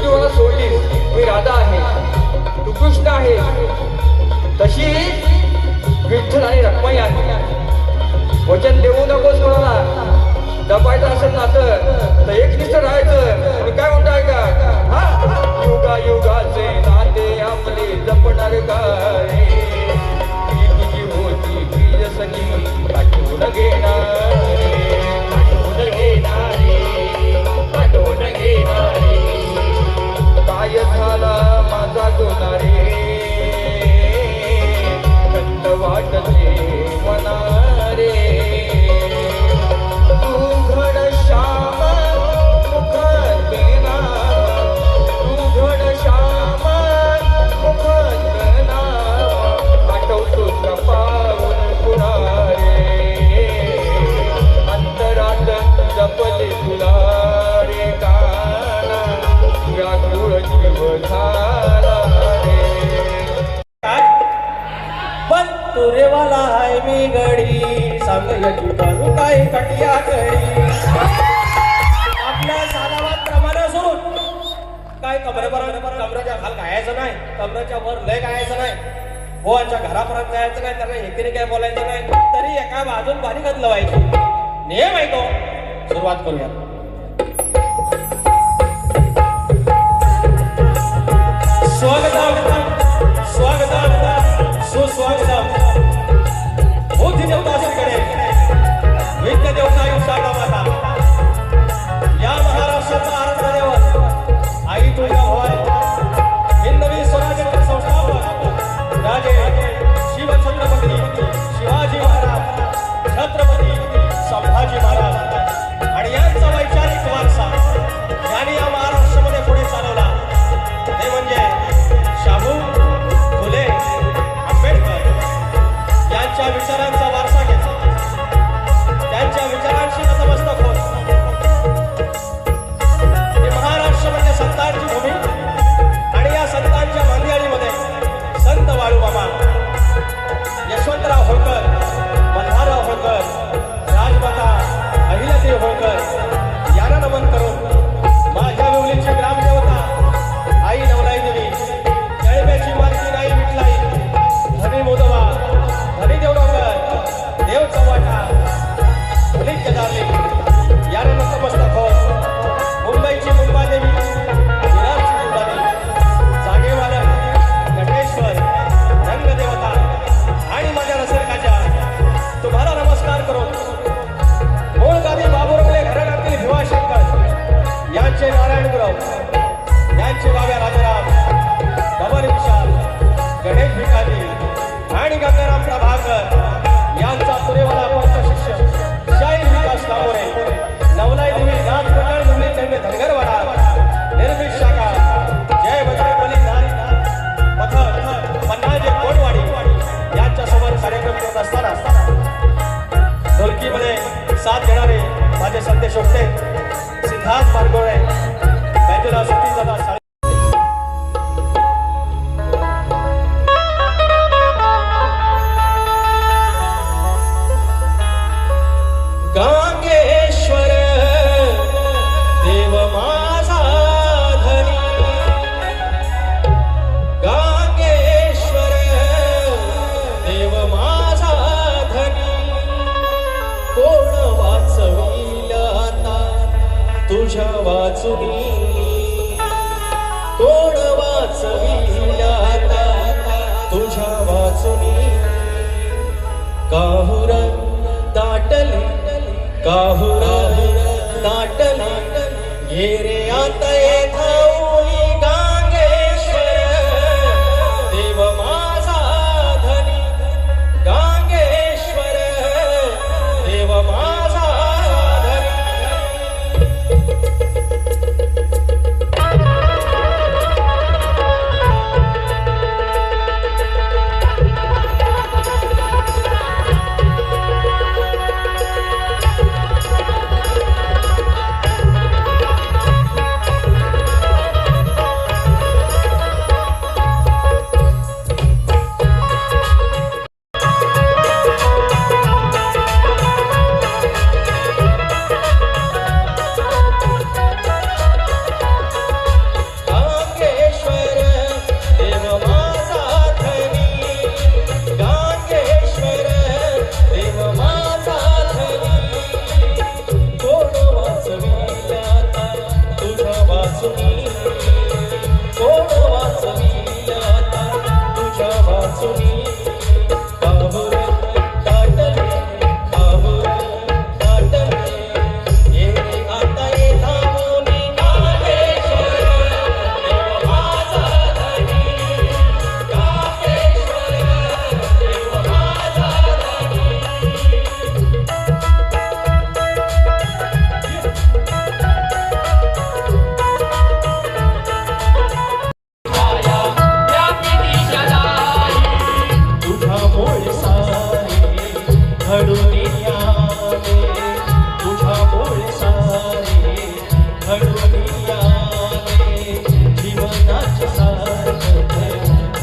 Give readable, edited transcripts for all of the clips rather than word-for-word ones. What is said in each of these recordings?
शेवटी मला सोडलीस. मी राधा आहे, तू कृष्ण आहे, तशी विठ्ठल आणि रखमाई आहे. वचन देऊ नकोस कोणाला. जपायचं असेल नातं तर एकनिष्ठ राहायचं. मी काय म्हणतो ऐका, हा युगा युगाचे नाते आपले जपणार काय. तुझी होती प्रिय सखी आठवण घेणारे, आठवण घेणारे, आठवण घेणारे. काय झाला माझा गुन्हारे, खंत वाटते मनारे. तुरेवाला हाय मी गडी सांग याची करू काय कटिया कडी. आपल्या सालावात प्रमाणे सोडून काय कमरेच्या खाल गायचं नाही, कमरेच्या वर लय गायचं नाही, गोवाच्या घरापर्यंत जायचं नाही, त्यांना एकीने काय बोलायचं नाही, तरी एका बाजून बारी गदल व्हायची. नियम आहे तो. सुरुवात करूया. स्वागतम स्वागतम सुस्वागतम. बुद्धी देवता श्रीकडे, विद्या देवता युषाला माता, या महाराष्ट्राचा आराध्य देवत आई तुळजाभवानी, हिंदवी स्वराज्याचे संस्थापक राजे शिवछत्रपती शिवाजी महाराज, छत्रपती संभाजी महाराज आणि यांचा वैचारिक वारसा यांनी या महाराष्ट्रामध्ये पुढे चालवला. ते म्हणजे शाहू फुले आंबेडकर यांच्या विचारांचा वारसा घेतला. त्यांच्या विचारांशी नतमस्तक होत हे महाराष्ट्र म्हणजे संतांची भूमी आणि या संतांच्या मांदियाळीमध्ये संत वाळूमामा, यशवंतराव होळकर, मल्हारराव होळकर, राजमाता अहिल्यादेवी होळकर यांना नमन करून माझ्या वेवलीची ग्रामदेवता आई नवलाई देवी, जळब्याची मालकी आई विठलाई, धनी मोदवा, धनी देवडोंगर, देव चव्हाटा, धनी केदारली यांना नतमस्तक होत मुंबईची मुंबादेवी, विरारची मुंबादेवी, जागेवाला नटेश्वर, रंगदेवता आणि माझ्या रसिकाच्या तुम्हाला नमस्कार करून मूळ गादी बाबुरगले घराण्यातील भिवाशंकर यांचे नारायणगुरव, यांचे गाव्या राजाराम, बबर विशाल, गणेश भिकाजी आणि गंगाराम प्रभाकर यांचा तुरेवाला पंचशिष्य शाहीर विकास कामोरे, नवलाई देवी नाथ प्रकरण मुंबई चंद्र धनगरवाडा, निर्मित शाखा जय बजरंगबली पथक पन्नाजे कोणवाडी यांच्यासोबत कार्यक्रम करत असताना ढोलकीमध्ये साथ देणारे माझे संदेश होते सिद्धार्थ मार्गोळे, बैजूला सतीदादा साळे. गांगेश्वर देव माझा धनी, गांगेश्वर देव माझा धनी, कोण वाचवील आता तुझ्या वाचुनी, कोण वाचवील आता तुझ्या वाचुनी. काहुर दाटले, काहुर दाटले, ये रे आता येथाऊनी गांगेश्वर देव माझा धनी, गांगेश्वर देव माझा धनी.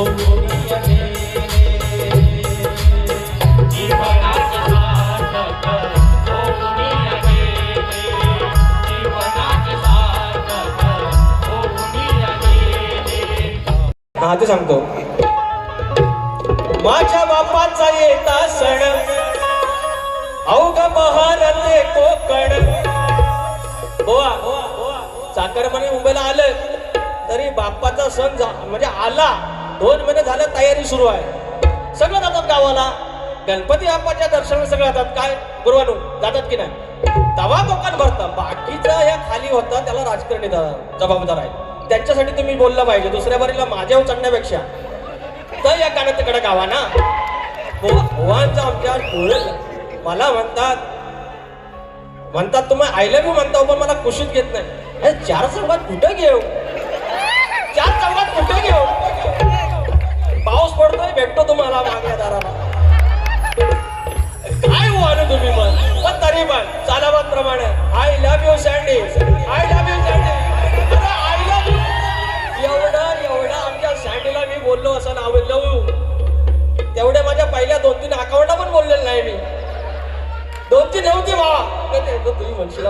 हा ते सांगतो. माझ्या बापाचा येता सण अवघ बहार ते कोकण. बोवा चाकरमाने मुंबईला आलं तरी बाप्पाचा सण म्हणजे आला 2 महिने झालं तयारी सुरू आहे. सगळं जातात गावाला गणपती बाप्पाच्या दर्शनाला सगळं जातात. काय गुरुवानू जातात की नाही? तवा कोकण भरतं. बाकीचं या खाली होतं त्याला राजकारणी जबाबदार आहे. त्यांच्यासाठी तुम्ही बोललं पाहिजे. दुसऱ्या बारीला माझ्यावर चढण्यापेक्षा तर या गाण्याकडे गावा ना. भगवानचं आमच्या डोळे मला म्हणतात तुम्ही आय लव्ह यू म्हणता पण मला कुशीत घेत नाही. 4 चौघात कुठं घेऊ? 4 चौघात कुठं घेऊ? पाऊस पडतोय भेटतो तुम्हाला मागल्या दाराला. काय हो आलो तुम्ही पण तरी पण चालावतप्रमाणे I love you Sandy, I love you Sandy. I love you एवढं आमच्या सँडीला मी बोललो असं आय लव्ह यू तेवढे माझ्या पहिल्या 2-3 अकाउंटला पण बोललेलं नाही मी. 2-3 नव्हती बाबा तुम्ही म्हणशील.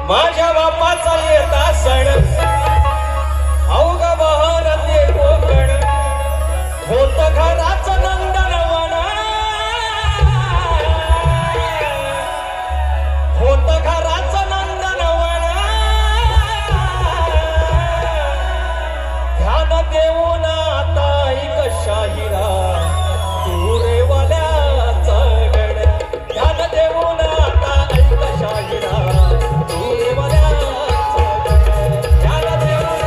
माझ्या बापाचा येता सण अवघ बहर ते कोकण होत घराचं नंदनवन, होत घराचं नंदनवन. ध्यान देऊन आता एक शाहिरा तुरेवाल्याचा गण. ध्यान देऊन आता एक शाहिरा तुरेवाल्याचा गण. ध्यान देऊन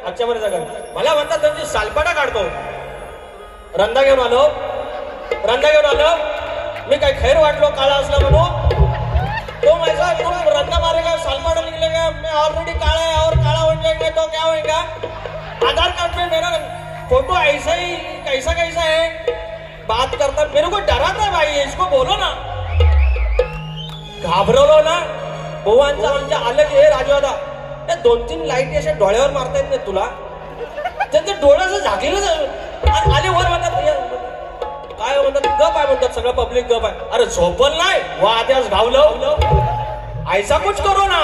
आजच्या बरे जगन मला म्हणतात त्यांची सालपाटा काढतो. रंदा घेऊन आलो मी काय खैर वाटलो काळा असला म्हणून. तो माझा तुम रंदा मारेगा सालपाटा निकलेगा. मैं ऑलरेडी काला है और काला हो जाएगा तो क्या होगा? आधार कार्ड पे मेरा फोटो ऐसा ही कैसा है. बात करता मेरे को डराता है भाई. इसको बोलो ना. घाबरवलो ना. भुवांचा आमच्या आलं की हे राजवादा 2-3 लाईट अशा डोळ्यावर मारता येत नाही तुला. त्यांचं डोळ्याचं झाकलेलं आले वर म्हणतात काय म्हणतात गप आहे म्हणतात. सगळं पब्लिक गप आहे. अरे झोपल नाही वा आद्यास घावलं. ऐसा कुछ करो ना.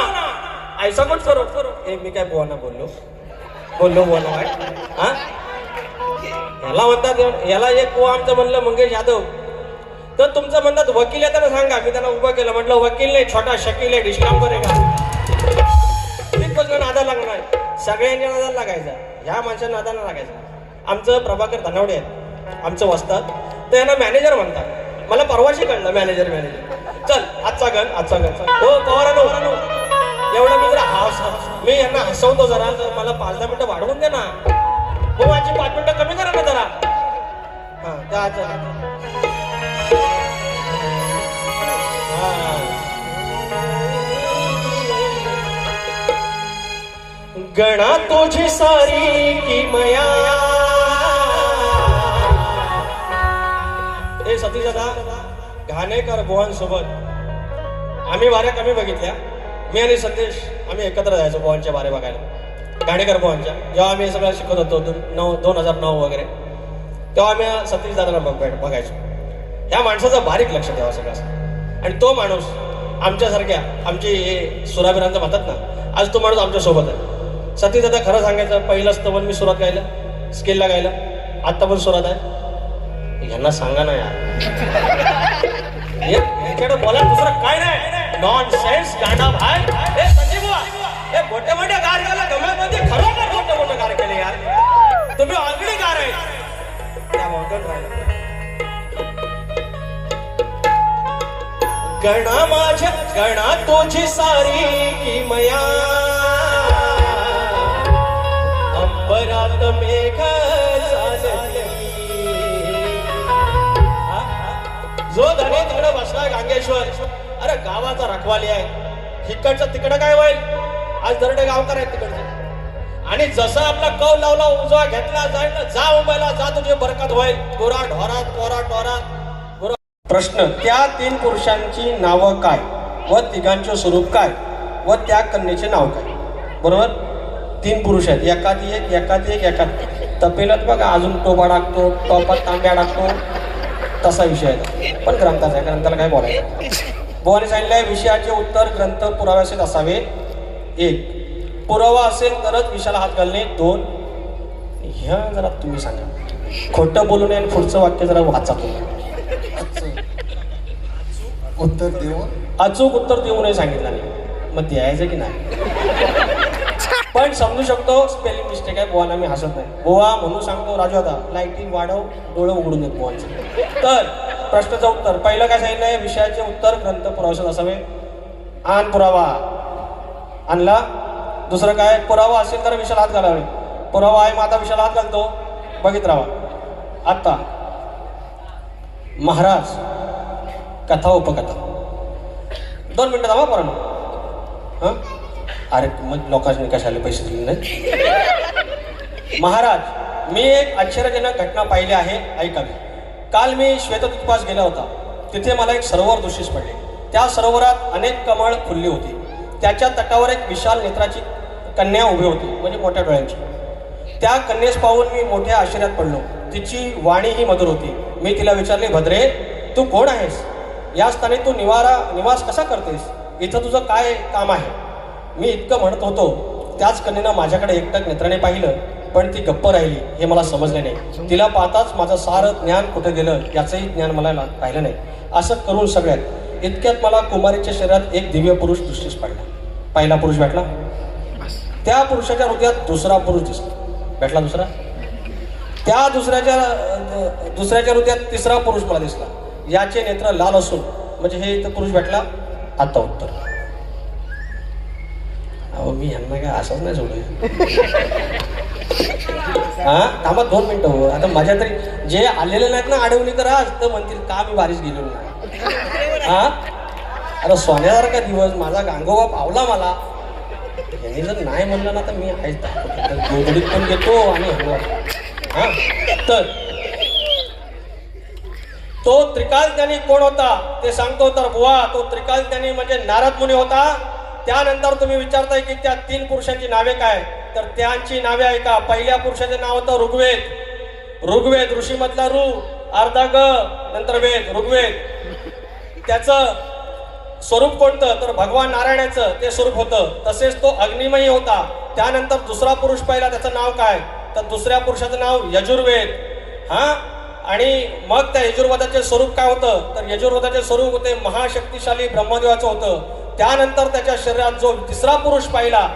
ऐसा कुछ करो. हे मी काय बोला बोललो काय हा याला म्हणतात. याला एक को आमचं म्हणलं मंगेश यादव तर तुमचं म्हणतात वकील आहे त्यांना सांगा. मी त्यांना उभं केलं म्हटलं वकील नाही छोटा शकील आहे डिस्काउंट करेगा. नादा लागणार सगळ्यांच्या नादाला लागायचा. ह्या माणसाच्या नादाला लागायचा. आमचं प्रभाकर धनावडे आहेत आमचं वस्तात तर यांना मॅनेजर म्हणतात. मला परवाशी कळलं मॅनेजर. चल आजचा गण हो पवारानो एवढं मी जरा मी यांना हसवतो जरा. मला 5-10 मिनिटं वाढवून दे ना. हो माझी 5 मिनिटं कमी करा ना जरा. हा गणा तुझी सारी की मया. हे सतीश दादा घाणेकर बुवान सोबत आम्ही वाऱ्या कमी बघितल्या. मी आणि संदेश आम्ही एकत्र जायचो बुवांच्या वारे बघायला. घाणेकर बुवांच्या जेव्हा आम्ही सगळं शिकत होतो 2009 वगैरे तेव्हा आम्ही सतीश दादाला बघायचो. ह्या माणसाचं बारीक लक्ष द्यावं सगळं. आणि तो माणूस आमच्यासारख्या आमची हे सुराबिरांचं म्हणतात ना आज तो माणूस आमच्या सोबत आहे. सतीश दादा खरं सांगायचं पहिलं स्तवन मी सुरात गायलं स्केलला गायलं. आत्ता पण सुरात आहे. यांना सांगा ना यार याच्याकडे बोला दुसरं काय नाही. नॉन सेन्स गाणं भाई. हे संजीव बुवा हे मोठे गार केला गम्यामध्ये खरोखर मोठे गार केले यार. तुम्ही ऑलरेडी गार आहे त्या मोठं राहिलं. गणा माझ्या गणा तुझी सारी की मया. अंबरात मेघ चालली. जो धनी तिकडे बसलाय गांगेश्वर अरे गावाचा रखवाली आहे, इकडचं तिकडं काय होईल? आज दरडे गावकार आहेत तिकडचे. आणि जसं आपला कौल लावला, उजवा घेतला, जायला जा मुंबईला जा, तुझे बरकत होईल. गोरा ढोरात कोरा टोरात गोरा. प्रश्न, त्या 3 पुरुषांची नावं काय व तिघांचे स्वरूप काय व त्या कन्येचे नाव काय? बरोबर, 3 पुरुष आहेत, एकात एक तपेलत बघा अजून टोपा टाकतो, टोपात तांब्या टाकतो, तसा विषय आहे. पण ग्रंथाचा आहे, ग्रंथाला काय बोलायचं? बुवाने सांगितलंय विषयाचे उत्तर ग्रंथ पुराव्याचे असावे. 1, पुरावा असेल तरच विषयाला हात घालणे. 2, ह्या जरा तुम्ही सांगा, खोटं बोलू नये आणि पुढचं वाक्य जरा वाचा तुम्ही. उत्तर देऊ अचूक उत्तर देऊ नये सांगितलं नाही, मग द्यायचं की नाही? पण समजू शकतो स्पेलिंग मिस्टेक आहे. बुवाना मी हसत नाही. बुवा म्हणून सांगतो राजू, आता लाईटिंग वाढव, डोळं उघडून येत बुवांचं. तर प्रश्नाचं उत्तर पहिलं काय सांगितलंय, विषयाचे उत्तर ग्रंथ पुराव्याचे असावे. आण पुरावा आणला. दुसरं काय, पुरावा असेल तर विषयाला हात घालावे. पुरावा आहे मग आता विषयाला हात घालतो, बघित राहा. आता महाराज कथा उपकथा 2 मिनिटं थांबा परण. हां, अरे मग लोकांनी कशाला पैसे दिले नाही? महाराज, मी एक आश्चर्यजनक घटना पाहिली आहे, ऐकावी. काल मी श्वेतद्वीपास गेला होता. तिथे मला एक सरोवर दृश्यस पडले. त्या सरोवरात अनेक कमळ फुलली होती. त्याच्या तटावर एक विशाल नेत्राची कन्या उभी होती, म्हणजे मोठ्या डोळ्यांची. त्या कन्येस पाहून मी मोठ्या आश्चर्यात पडलो. तिची वाणी ही मधुर होती. मी तिला विचारले, भद्रे तू कोण आहेस? या स्थानी तू निवास कसा करतेस? इथं तुझं काय काम आहे? मी इतकं म्हणत होतो, त्याच कन्येनं माझ्याकडे एकटक नेत्राने पाहिलं, पण ती गप्प राहिली हे मला समजले नाही. तिला पाहताच माझं सारं ज्ञान कुठं गेलं याचंही ज्ञान मला राहिलं नाही. असं करून सगळ्यात इतक्यात मला कुमारीच्या शरीरात एक दिव्य पुरुष दृष्टीस पडला. पहिला पुरुष भेटला, त्या पुरुषाच्या हृदयात दुसरा पुरुष दिसला. भेटला दुसरा, त्या दुसऱ्याच्या हृदयात तिसरा पुरुष मला दिसला. याचे नेत्र लाल असून, म्हणजे हे इथं पुरुष भेटला. आता उत्तर. अहो मी यांना काय असंच नाही सोडलं. हा थांबा 2 मिनिटं हो. आता माझ्या तरी जे आलेले नाहीत ना अडवली तर आज तर म्हणतील का मी बारीश गेलो नाही. हा, अरे सोन्यासारखा दिवस माझा गांगोबा पावला मला. यांनी जर नाही म्हणलं ना तर मी आहेच गोधडीत पण घेतो आणि हा. तर तो त्रिकालज्ञानी कोण होता ते सांगतो. तर बुवा, तो त्रिकालज्ञानी म्हणजे नारद मुनी होता. त्यानंतर तुम्ही विचारताय की त्या 3 पुरुषांची नावे काय, तर त्यांची नावे ऐका. पहिल्या पुरुषाचे नाव होतं ऋग्वेद. ऋग्वेद ऋषीमधला ऋ, अर्धा ग, नंतर वेद, ऋग्वेद. त्याचं स्वरूप कोणतं, तर भगवान नारायणाचं ते स्वरूप होतं. तसेच तो अग्निमयी होता. त्यानंतर दुसरा पुरुष पाहिला, त्याचं नाव काय, तर दुसऱ्या पुरुषाचं नाव यजुर्वेद. हा, आणि मग त्या यजुर्वेदाचे स्वरूप काय होतं, तर यजुर्वेदाचे स्वरूप होते महाशक्तिशाली ब्रह्मदेवाचं होतं. त्यानंतर त्याच्या शरीरात जो तिसरा पुरुष पाहिला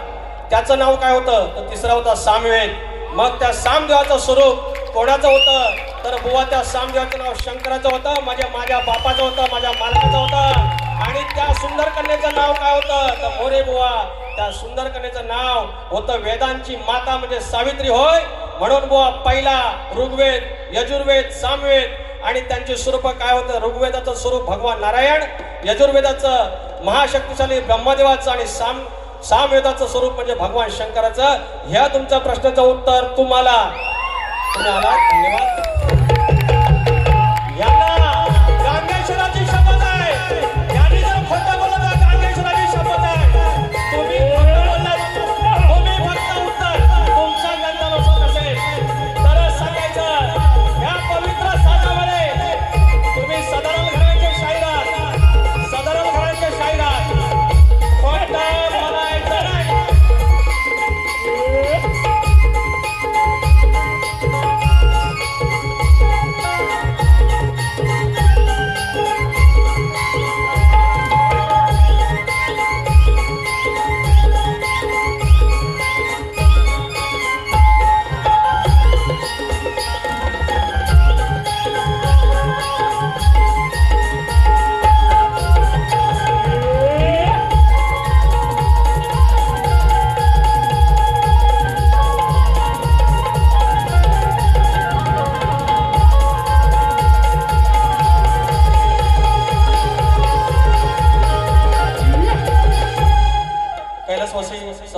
त्याचं नाव काय होतं, तर तिसरा होता सामवेद. मग त्या सामदेवाचं स्वरूप कोणाचं होतं, तर बुवा त्या सामदेवाचं नाव शंकराचं होतं, माझ्या बापाचं होतं, माझ्या मालकाचं होतं. आणि त्या सुंदर कन्येचं नाव काय होतं, तर मोरे बुवा. त्या सुंदर कन्येचं नाव होतं वेदांची माता म्हणजे सावित्री होय. म्हणून बुवा पहिला ऋग्वेद, यजुर्वेद, सामवेद. आणि त्यांचे स्वरूप काय होतं, ऋग्वेदाचं स्वरूप भगवान नारायण, यजुर्वेदाचं महाशक्तिशाली ब्रह्मदेवाचं आणि सामवेदाचं स्वरूप म्हणजे भगवान शंकराचं. ह्या तुमच्या प्रश्नाचं उत्तर तुम्हाला आला. धन्यवाद. यांना गांगेश्वराची शपथ आहे. यांनी जर खोटं बोलत आहे, गांगेश्वराची शपथ आहे. तुम्ही खोटं बोललात, तुम्ही फक्त उत्तर तुमच्या ग्रंथानुसार असेल तरच सांगायचं. या पवित्र साजामध्ये तुम्ही सदाराम घराण्याचे शाहीर आहात. सदाराम घराण्याचे शाहीर आहात. खोटं बोलायचं नाही.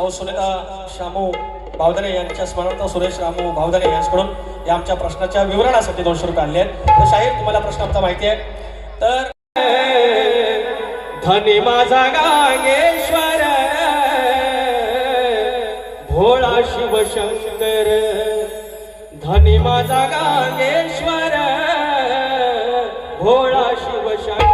सौ सुनीता शामू भावधने यांच्या स्मरणार्थ सुरेश रामू भावधने यांच्याकडून या आमच्या प्रश्नाच्या विवरणासाठी 200 रुपये आणले आहेत. तर शाहीर तुम्हाला प्रश्न आमचा माहिती आहे. तर धनी माझा गांगेश्वर भोळा शिवशंकर, धनी माझा गांगेश्वर भोळा शिवशंकर.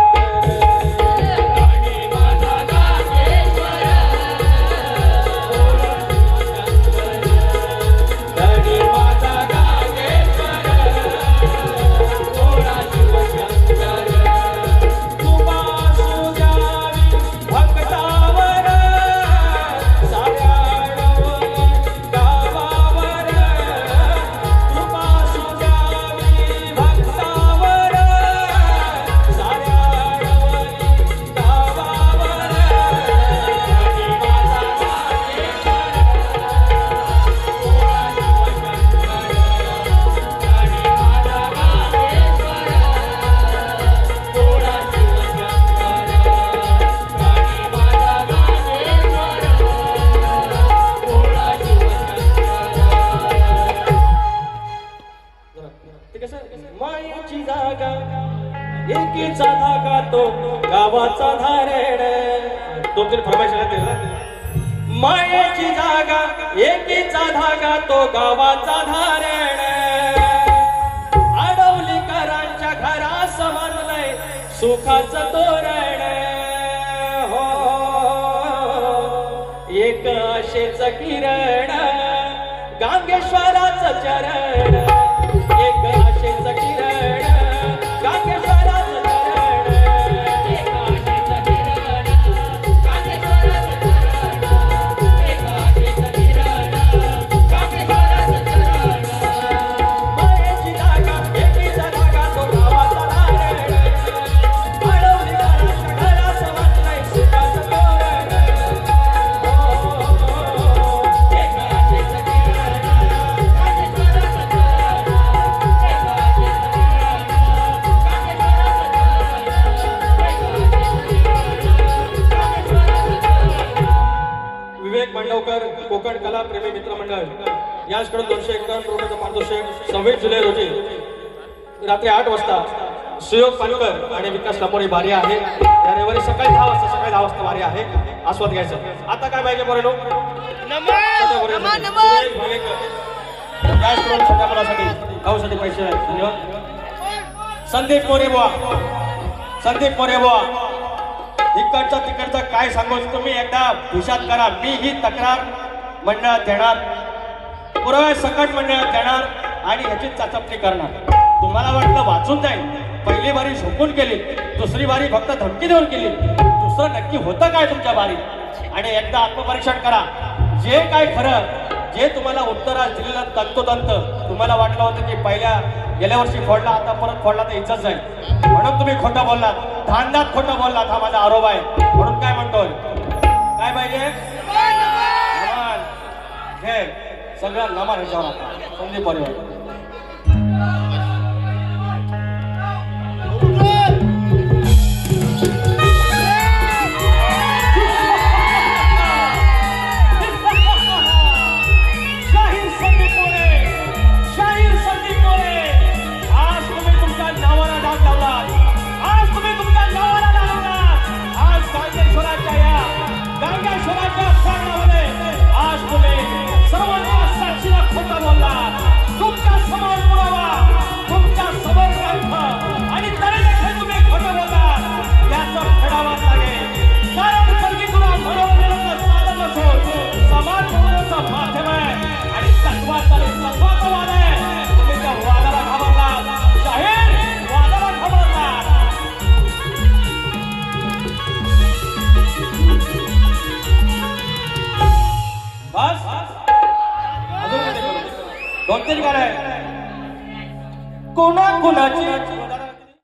मायेची जागा एकीचा धागा तो गावाचा धारेड. 2-3 फरमाईश. मायेची जागा एकीचा धागा तो गावाचा धारेड. आडवलीकरांच्या घरास बांधलंय सुखाचं तोरण. हो एक आशेच किरण गांगेश्वराचं चरण. एक आशेच किरण गांगेश्वराचं चरण. एक आशेच किरण गांगेश्वराचं चरण. एक आशेच किरण गांगेश्वराचं चरण. मायेची जागा एकीचा धागा तो गावाचा धारण. आडवलीकरांच्या घरास बांधलंय सुखाचं तोरण. एक आशेच किरण गांगेश्वराचं चरण. विवेक मांडवकर कोकण कला प्रेमी मित्र मंडळ यांच्याकडून 251 रुपयाचं पारितोषिक. 26 जुलै रोजी रात्री 8 वाजता सुयोग पालकर आणि विकास लांबोरे वारी आहे. या रविवारी सकाळी 10 वाजता वारी आहे. आस्वाद घ्यायचं. आता काय पाहिजे बोरेलो छोट्या मुलासाठी गावासाठी पैसे आहेत. धन्यवाद. संदीप मोरे बुवा इकडचं तिकडचं काय सांगू तुम्ही एकदा हिशात करा. मी ही तक्रार मंडळात देणार, पुराव्या सकट मंडळात देणार आणि ह्याची चाचपणी करणार. तुम्हाला वाटलं वाचून जाईल. पहिली बारी झोपून केली, दुसरी बारी फक्त धमकी देऊन केली, दुसरं नक्की होतं काय तुमच्या बारीत? आणि एकदा आत्मपरीक्षण करा. जे काय खरं, जे तुम्हाला उत्तरात दिलेलं तंतोतंत तुम्हाला वाटलं होतं की गेल्या वर्षी फोडला, आता परत फोडला तर इज्जत जाईल म्हणून तुम्ही खोटं बोललात, धांदात खोटं बोललात. हा माझा आरोप आहे. म्हणून काय म्हणतोय, काय पाहिजे? नमन. घे सगळं नमन ह्याच्यावर. संदीप परिवार